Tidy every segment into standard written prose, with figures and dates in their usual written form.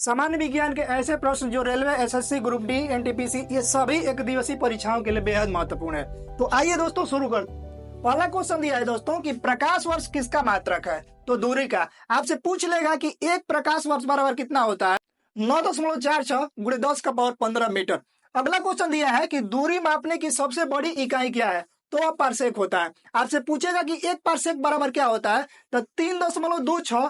सामान्य विज्ञान के ऐसे प्रश्न जो railway, SSC, group D, NTPC ये सभी एक दिवसीय परीक्षाओं के लिए बेहद महत्वपूर्ण है। तो आइए दोस्तों शुरू कर। पहला क्वेश्चन दिया है दोस्तों कि प्रकाश वर्ष किसका मात्रक है। तो दूरी का आपसे पूछ लेगा कि एक प्रकाश वर्ष बराबर कितना होता है। 9.46 गुणे 10 का पावर 15 मीटर। अगला क्वेश्चन दिया है कि दूरी मापने की सबसे बड़ी इकाई क्या है। तो वह पारसेक होता है। आपसे पूछेगा कि एक पारसेक बराबर क्या होता है। तो 3.26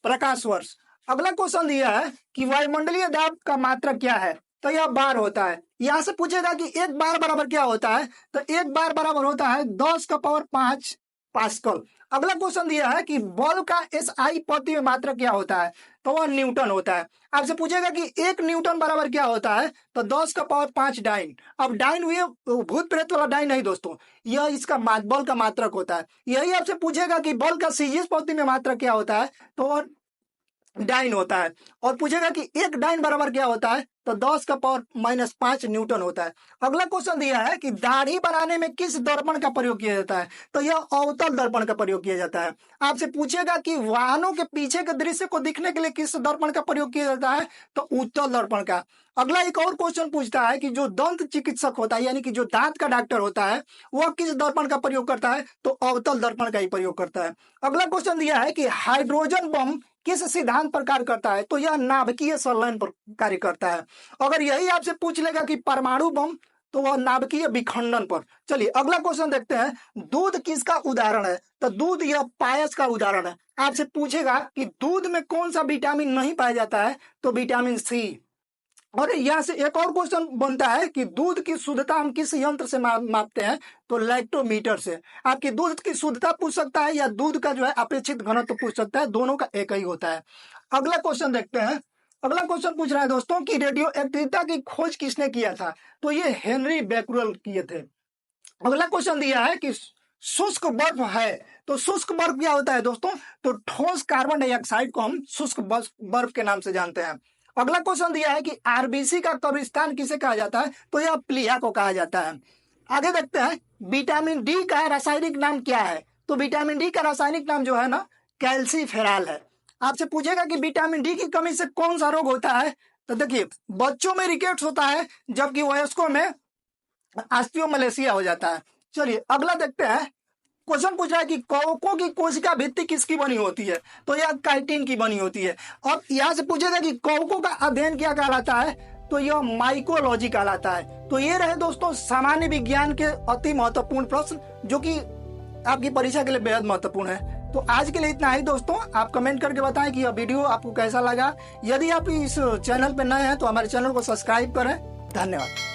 प्रकाश वर्ष। अगला क्वेश्चन दिया है कि वायुमंडलीय दाब का मात्रक क्या है। तो यह बार होता है। यहाँ से पूछेगा कि एक बार बराबर क्या होता है। तो एक बार बराबर होता है 10 का पावर 5 पास्कल। अगला क्वेश्चन दिया है कि बल का एसआई प्रति में मात्रक क्या होता है। तो वह न्यूटन होता है। आपसे पूछेगा कि एक न्यूटन बराबर क्या होता है। तो 10 का पावर 5 डाइन। अब डाइन हुए भूत प्रेत वाला डाइन नहीं दोस्तों, यह इसका बल का मात्रक होता है। यही आपसे पूछेगा कि बल का सीजीएस प्रति में मात्रक क्या होता है। तो वह डाइन होता है। और पूछेगा कि एक डाइन बराबर क्या होता है। तो 10 का पावर -5 न्यूटन होता है। अगला क्वेश्चन दिया है कि दाढ़ी बनाने में किस दर्पण का प्रयोग किया जाता है। तो यह अवतल दर्पण का प्रयोग किया जाता है। आपसे पूछेगा कि वाहनों के पीछे के दृश्य को दिखने के लिए किस दर्पण का प्रयोग किया जाता है। तो उत्तल दर्पण का। अगला एक और क्वेश्चन पूछता है कि जो दंत चिकित्सक होता है यानी कि जो दांत का डॉक्टर होता है वह किस दर्पण का प्रयोग करता है। तो अवतल दर्पण का ही प्रयोग करता है। अगला क्वेश्चन दिया है कि हाइड्रोजन बम किस सिद्धांत पर कार्य करता है। तो यह नाभिकीय संलयन पर कार्य करता है। अगर यही आपसे पूछ लेगा कि परमाणु बम, तो वह नाभिकीय विखंडन पर। चलिए अगला क्वेश्चन देखते हैं। दूध किसका उदाहरण है। तो दूध यह पायस का उदाहरण है। आपसे पूछेगा कि दूध में कौन सा विटामिन नहीं पाया जाता है। तो विटामिन सी। और यहाँ से एक और क्वेश्चन बनता है कि दूध की शुद्धता हम किस यंत्र से मापते हैं। तो लैक्टोमीटर से। आपकी दूध की शुद्धता पूछ सकता है या दूध का जो है अपेक्षित घनत्व पूछ सकता है। दोनों का एक ही होता है। अगला क्वेश्चन देखते हैं। अगला क्वेश्चन पूछ रहा है दोस्तों कि रेडियो एक्टिविटी की खोज किसने किया था। तो ये हेनरी बेक्वेल किए थे। अगला क्वेश्चन दिया है कि शुष्क बर्फ है। तो शुष्क बर्फ क्या होता है दोस्तों। तो ठोस कार्बन डाइऑक्साइड को हम शुष्क बर्फ के नाम से जानते हैं। अगला क्वेश्चन दिया है कि आरबीसी का कब्रिस्तान किसे कहा जाता है। तो यह प्लीहा को कहा जाता है। आगे देखते हैं विटामिन डी का रासायनिक नाम क्या है। तो विटामिन डी का रासायनिक नाम जो है ना कैल्सीफेरॉल है। आपसे पूछेगा कि विटामिन डी की कमी से कौन सा रोग होता है। तो देखिए बच्चों में रिकेट्स होता है जबकि वयस्कों में ऑस्टियोमलेशिया हो जाता है। चलिए अगला देखते हैं। क्वेश्चन पूछ रहा है कि कवकों की कोशिका भित्ति किसकी बनी होती है। तो यह काइटिन की बनी होती है। और यहाँ से पूछेगा कि कवकों का अध्ययन क्या कहलाता है। तो यह माइकोलॉजी कहलाता है। तो ये रहे दोस्तों सामान्य विज्ञान के अति महत्वपूर्ण प्रश्न जो कि आपकी परीक्षा के लिए बेहद महत्वपूर्ण है। तो आज के लिए इतना ही दोस्तों। आप कमेंट करके बताएं कि यह वीडियो आपको कैसा लगा। यदि आप इस चैनल पर नए हैं तो हमारे चैनल को सब्सक्राइब करें। धन्यवाद।